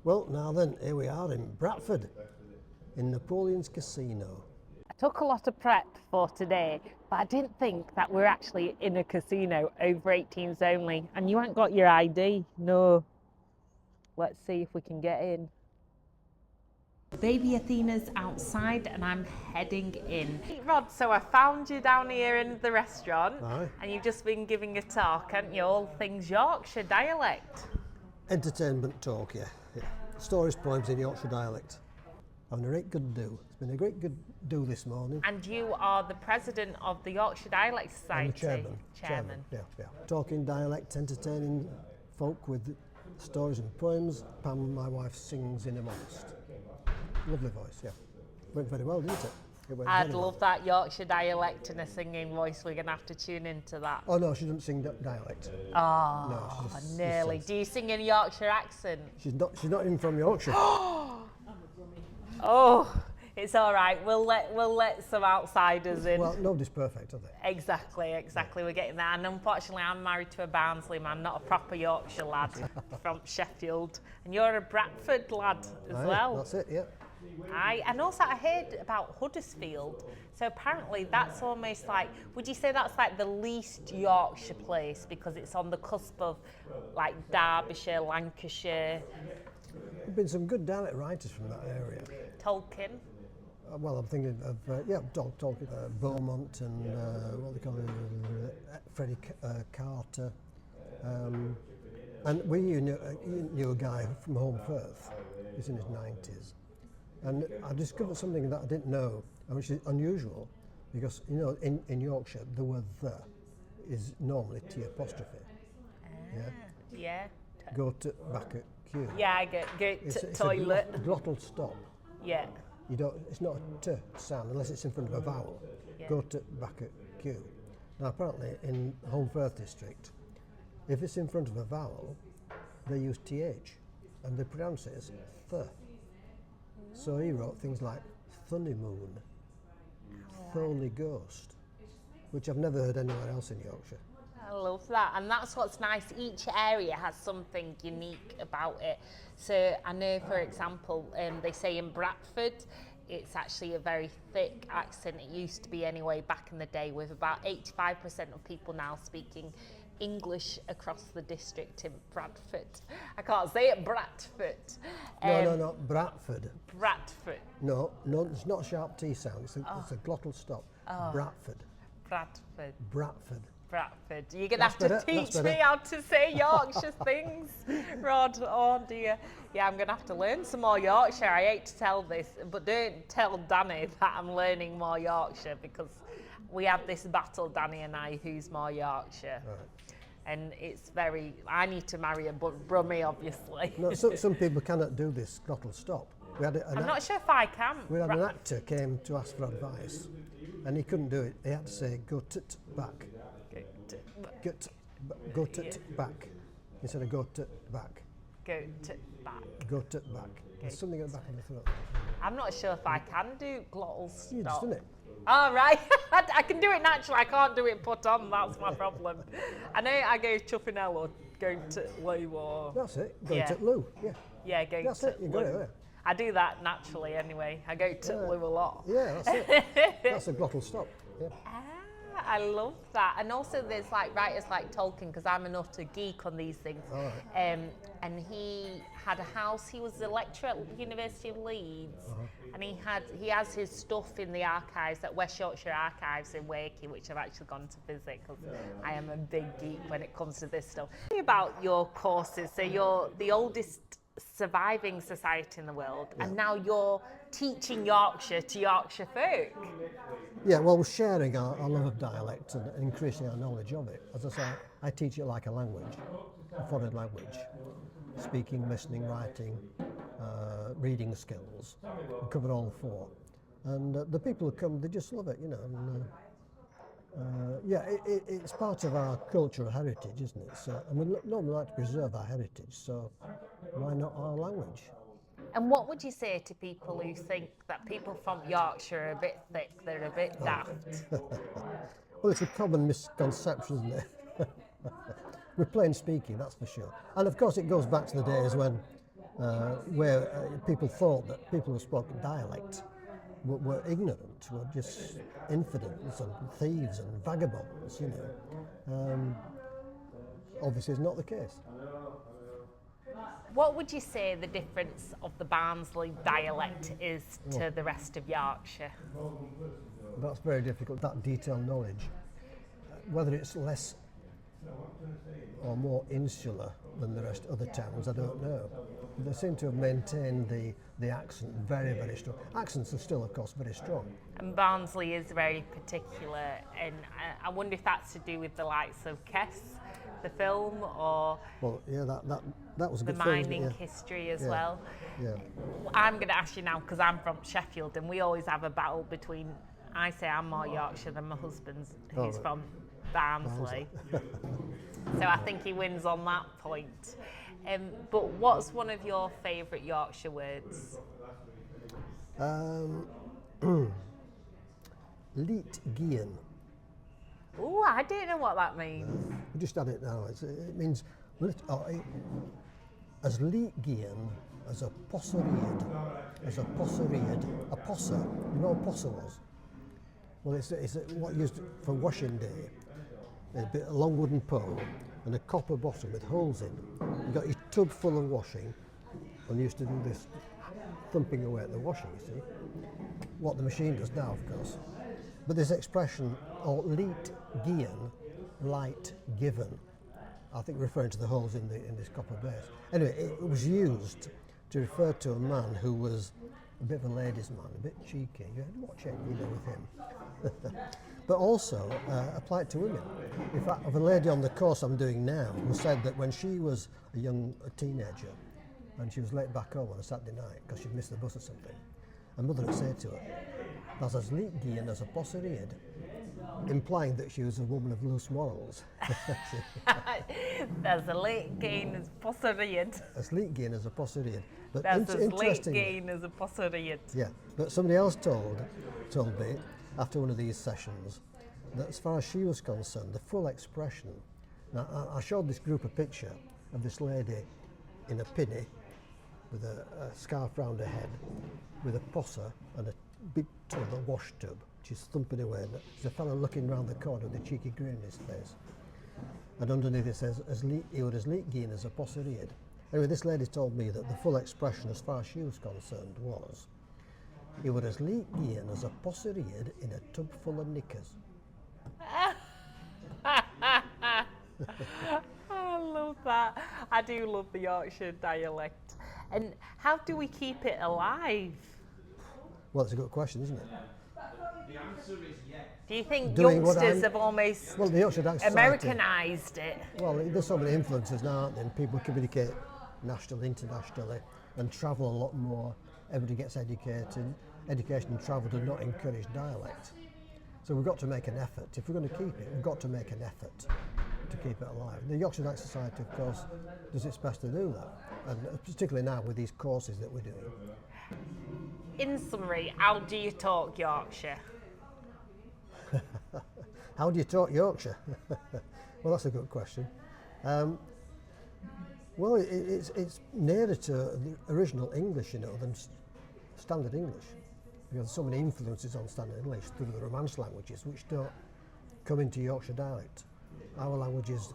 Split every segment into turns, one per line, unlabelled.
Well, now then, here we are in Bradford, in Napoleon's Casino.
I took a lot of prep for today, but I didn't think that we're actually in a casino, over 18s only. And you haven't got your ID, no. Let's see if we can get in. Baby Athena's outside and I'm heading in. Rod, so I found you down here in the restaurant.
Aye.
And you've just been giving a talk, haven't you? All things Yorkshire dialect.
Entertainment talk, yeah. Stories, poems in Yorkshire dialect. Having a great good do. It's been a great good do this morning.
And you are the president of the Yorkshire Dialect Society.
I'm the chairman. Yeah. Talking dialect, entertaining folk with stories and poems. Pam, my wife, sings in a MOST. Lovely voice, yeah. Went very well, didn't it?
I'd love that Yorkshire dialect and a singing voice. We're going to have to tune into that.
Oh no, she doesn't sing dialect.
Oh,
no,
nearly. Do you sing in Yorkshire accent?
She's not even from Yorkshire.
Oh, it's all right. We'll let some outsiders in.
Well, nobody's perfect, are they?
Exactly. We're getting there. And unfortunately, I'm married to a Barnsley man, not a proper Yorkshire lad from Sheffield. And you're a Bradford lad as well.
That's it, yeah.
And also I heard about Huddersfield. So apparently that's almost like, would you say that's like the least Yorkshire place because it's on the cusp of like Derbyshire, Lancashire?
There've been some good dialect writers from that area.
Tolkien.
Well, I'm thinking of Tolkien, Beaumont and what they call it, Freddie Carter. And we knew a guy from Home Firth. He's in his 90s. And I discovered something that I didn't know, which is unusual, because, in Yorkshire, the word "the" is normally T apostrophe.
Yeah.
Go to back at Q.
Yeah, I go to toilet.
It's a glottal stop.
Yeah.
It's not a T sound unless it's in front of a vowel.
Yeah.
Go to back at Q. Now, apparently, in Home Firth district, if it's in front of a vowel, they use TH, and they pronounce it as "th." So he wrote things like Thunnymoon, Thorny Ghost, which I've never heard anywhere else in Yorkshire.
I love that, and that's what's nice. Each area has something unique about it. So I know, for example, they say in Bradford, it's actually a very thick accent. It used to be anyway back in the day, with about 85% of people now speaking English across the district in Bradford. I can't say it, Bradford.
No, Bradford.
Bradford.
No, it's not a sharp T sound. It's a glottal stop. Bradford. You're going to have to teach me how to say Yorkshire things, Rod. Oh dear. Yeah, I'm going to have to learn some more Yorkshire. I hate to tell this, but don't tell Danny that I'm learning more Yorkshire, because we have this battle, Danny and I, who's more Yorkshire. Right. And it's I need to marry a Brummie, obviously. No, some people cannot do this glottal stop.
I'm not sure if I can.
We had an actor came to ask for advice, and he couldn't do it. He had to say, go tit back. Go tit back. Instead of go tit back.
Go tit back.
Go tit back. There's something at the back of the throat.
I'm not sure if I can do glottal stop.
You just done it.
All right. I can do it naturally. I can't do it put on. That's my problem. I know I go chuffing or go to loo or...
That's it. Go to loo. Yeah.
Yeah, go
that's
to
it. You got it there.
I do that naturally anyway. I go to loo a lot.
Yeah, that's it. That's a glottal stop. Yeah.
I love that. And also there's like writers like Tolkien, because I'm an utter geek on these things.
Oh, right.
And he had a house. He was the lecturer at the University of Leeds. And he has his stuff in the archives at West Yorkshire Archives in Wakey, which I've actually gone to visit because I am a big geek when it comes to this stuff. Tell me about your courses. So you're the oldest surviving society in the world, and now you're teaching Yorkshire to Yorkshire folk.
Yeah, well, we're sharing our love of dialect and increasing our knowledge of it. As I say, I teach it like a language, a foreign language. Speaking, listening, writing, reading skills. We cover all four. And the people who come, they just love it, And, it's part of our cultural heritage, isn't it? So, and we normally like to preserve our heritage, so why not our language?
And what would you say to people who think that people from Yorkshire are a bit thick, they're a bit daft?
Well, it's a common misconception, isn't it? We're plain speaking, that's for sure. And of course it goes back to the days when
where people thought that people who spoke dialect were ignorant, were just infidels and thieves and vagabonds, you know. Obviously, it's not the case.
What would you say the difference of the Barnsley dialect is to the rest of Yorkshire?
That's very difficult, that detailed knowledge. Whether it's less or more insular than the rest of other towns, I don't know. They seem to have maintained the accent very, very strong. Accents are still, of course, very strong.
And Barnsley is very particular, and I wonder if that's to do with the likes of Kess, the film, or
well, yeah, that was a
the
good film,
mining
yeah.
history as
Yeah.
well.
Yeah.
I'm going to ask you now, because I'm from Sheffield, and we always have a battle between, I say I'm more Yorkshire than my husband's, who's
right.
from Barnsley. So I think he wins on that point. But what's one of your favourite Yorkshire words?
Leet Gian.
Oh, I don't know what that means.
We just had it now. It means as Leet Gian as a posseriad, a posser. You know what a posser was? Well, it's what used for washing day. A long wooden pole and a copper bottom with holes in. You got your tub full of washing, and you used to do this thumping away at the washing, you see. What the machine does now, of course. But this expression, or Leet Gian, light given, I think referring to the holes in this copper base. Anyway, it was used to refer to a man who was a bit of a ladies' man, a bit cheeky. You had to watch it, you know, with him. But also apply it to women. In fact, of a lady on the course I'm doing now who said that when she was a teenager and she was late back home on a Saturday night because she'd missed the bus or something, her mother would say to her, "That's as Leet Gian as a posseriad," implying that she was a woman of loose morals.
There's a Leet Gian as posseriad.
As Leet Gian as a posseriad. But
That's as Leet
interestingly,
Gian as a posseriad.
yeah, but somebody else told me after one of these sessions that as far as she was concerned, the full expression. Now, I showed this group a picture of this lady in a pinny with a scarf round her head, with a posser and a big tub, a wash tub. She's thumping away. There's a fellow looking round the corner with a cheeky grin in his face. And underneath it says, he would as Leet Gian as a posseriad. Anyway, this lady told me that the full expression as far as she was concerned was, he would as Leet Gian as a posseriad in a tub full of knickers.
I love that. I do love the Yorkshire dialect. And how do we keep it alive?
Well, it's a good question, isn't it?
The answer is yes.
Do you think
Doing what
youngsters
I'm-
have almost
Well, the Yorkshire Dialect Society.
Americanised it?
Well, there's so many influences now, aren't there? And people communicate nationally, internationally, and travel a lot more. Everybody gets educated. Education and travel do not encourage dialect. So we've got to make an effort. If we're going to keep it, we've got to make an effort to keep it alive. The Yorkshire Dialect Society, of course, does its best to do that, and particularly now with these courses that we're doing.
In summary, how do you talk Yorkshire?
How do you talk Yorkshire? Well, that's a good question. Well, it's nearer to the original English, you know, than standard English. Because there's so many influences on standard English through the Romance languages, which don't come into Yorkshire dialect. Our language is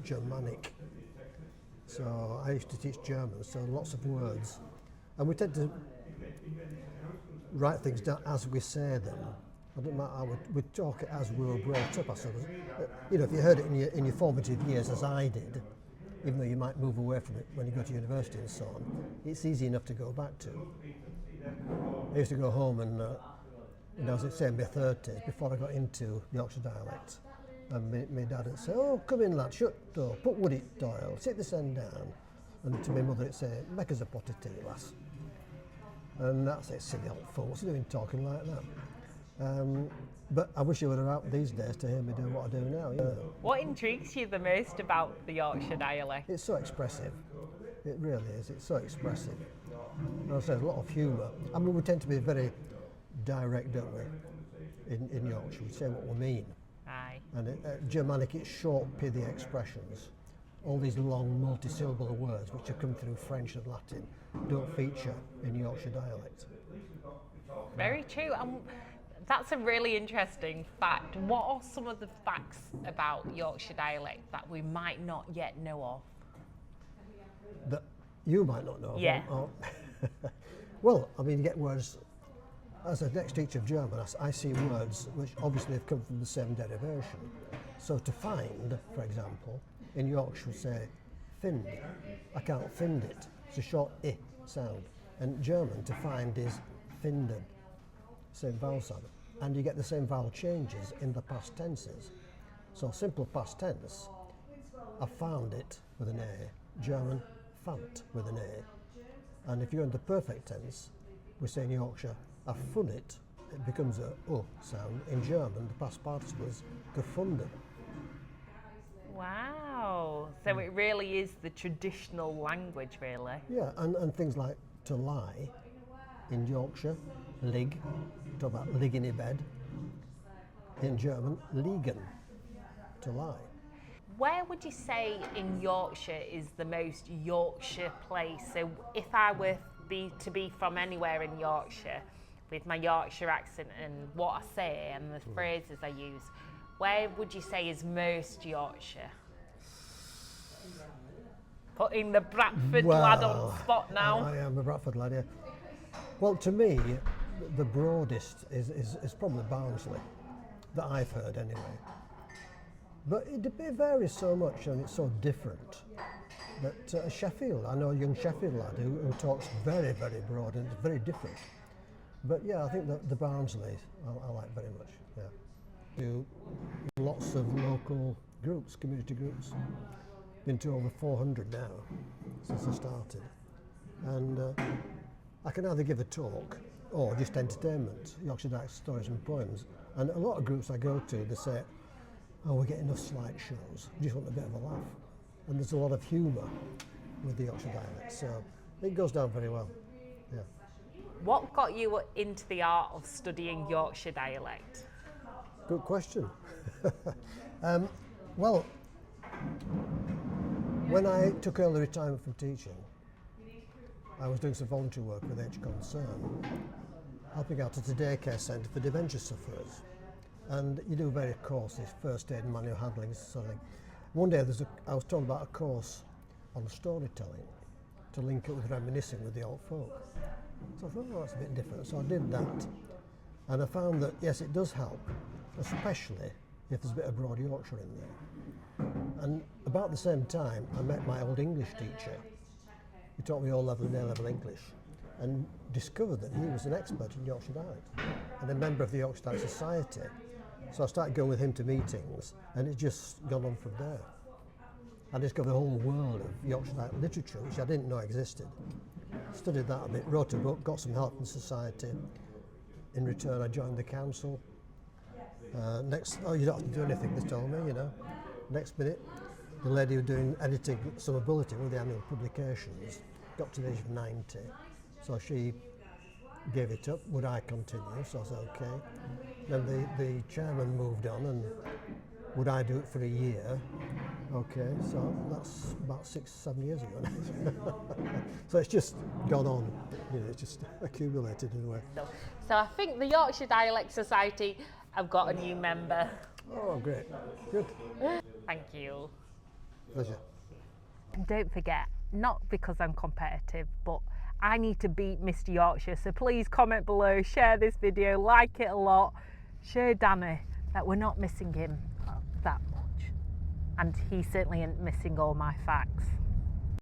Germanic. So I used to teach German, so lots of words. And we tend to write things down as we say them. I don't know, we'd talk it as we were brought up, I suppose. You know, if you heard it in your formative years, as I did, even though you might move away from it when you go to university and so on, it's easy enough to go back to. I used to go home and, I was in my 30s, before I got into Yorkshire dialect, and my dad would say, "Oh, come in lad, shut door, put wood it Doyle, sit this end down." And to my mother it'd say, "Make us a pot of tea, lass." And that's it, silly old fool, what's he doing talking like that? But I wish you were out these days to hear me do what I do now. You know.
What intrigues you the most about the Yorkshire dialect?
It's so expressive. It really is. It's so expressive. And I say, there's a lot of humour. I mean, we tend to be very direct, don't we? In Yorkshire, we say what we mean.
Aye.
And Germanic, it's short, pithy expressions. all these long multi-syllable words which have come through French and Latin don't feature in Yorkshire dialect.
Very true. That's a really interesting fact. What are some of the facts about Yorkshire dialect that we might not yet know of?
That you might not know of?
Yeah.
Well, I mean, you get words. As a next teacher of German, I see words which obviously have come from the same derivation. So to find, for example, in Yorkshire we say find. I can't find it. It's a short I sound. And German, to find is finden. Same vowel sound. And you get the same vowel changes in the past tenses. So simple past tense, I found it with an A. German, fand with an A. And if you're in the perfect tense, we say in Yorkshire, I fun it. It becomes a U sound. In German, the past participle is gefunden.
Wow. So it really is the traditional language, really.
Yeah, and things like to lie in Yorkshire, lig, talk about lig in your bed. In German, liegen, to lie.
Where would you say in Yorkshire is the most Yorkshire place? So if I were to be from anywhere in Yorkshire, with my Yorkshire accent and what I say and the phrases I use, where would you say is most Yorkshire? Putting the Bradford lad on the spot now.
I am a Bradford lad, yeah. Well, to me, the broadest is probably Barnsley, that I've heard anyway. But it varies so much and it's so different. But Sheffield, I know a young Sheffield lad who talks very, very broad and it's very different. But yeah, I think that the Barnsley I like very much. Yeah, do lots of local groups, community groups. Been to over 400 now since I started, and I can either give a talk or just entertainment, Yorkshire Dialect stories and poems. And a lot of groups I go to, they say, "Oh, we're getting enough slideshows. We just want a bit of a laugh." And there's a lot of humour with the Yorkshire dialect, so it goes down very well. Yeah.
What got you into the art of studying Yorkshire dialect?
Good question. Well, when I took early retirement from teaching, I was doing some volunteer work with H Concern, helping out at a daycare centre for dementia sufferers. And you do various courses, first aid and manual handling, sort of thing. One day I was told about a course on storytelling to link it with reminiscing with the old folk. So I thought, oh, that's a bit different. So I did that. And I found that, yes, it does help, especially if there's a bit of Broad Yorkshire in there. And about the same time, I met my old English teacher. He taught me O-level and A-level English and discovered that he was an expert in Yorkshire dialect and a member of the Yorkshire Dialect Society. So I started going with him to meetings and it's just gone on from there. I discovered a whole world of Yorkshire dialect literature, which I didn't know existed. Studied that a bit, wrote a book, got some help from the society. In return, I joined the council. You don't have to do anything, they told me, you know. Next minute, the lady who was doing editing some ability with the annual publications got to the age of 90. So she gave it up. Would I continue? So I said, okay. Then the chairman moved on and would I do it for a year? Okay, so that's about 6-7 years ago now. So it's just gone on, you know, it's just accumulated in a way.
So I think the Yorkshire Dialect Society have got a new member.
Oh, great. Good.
Thank you.
Pleasure.
And don't forget, not because I'm competitive, but I need to beat Mr. Yorkshire, so please comment below, share this video, like it a lot, show Danny that we're not missing him that much. And he certainly isn't missing all my facts.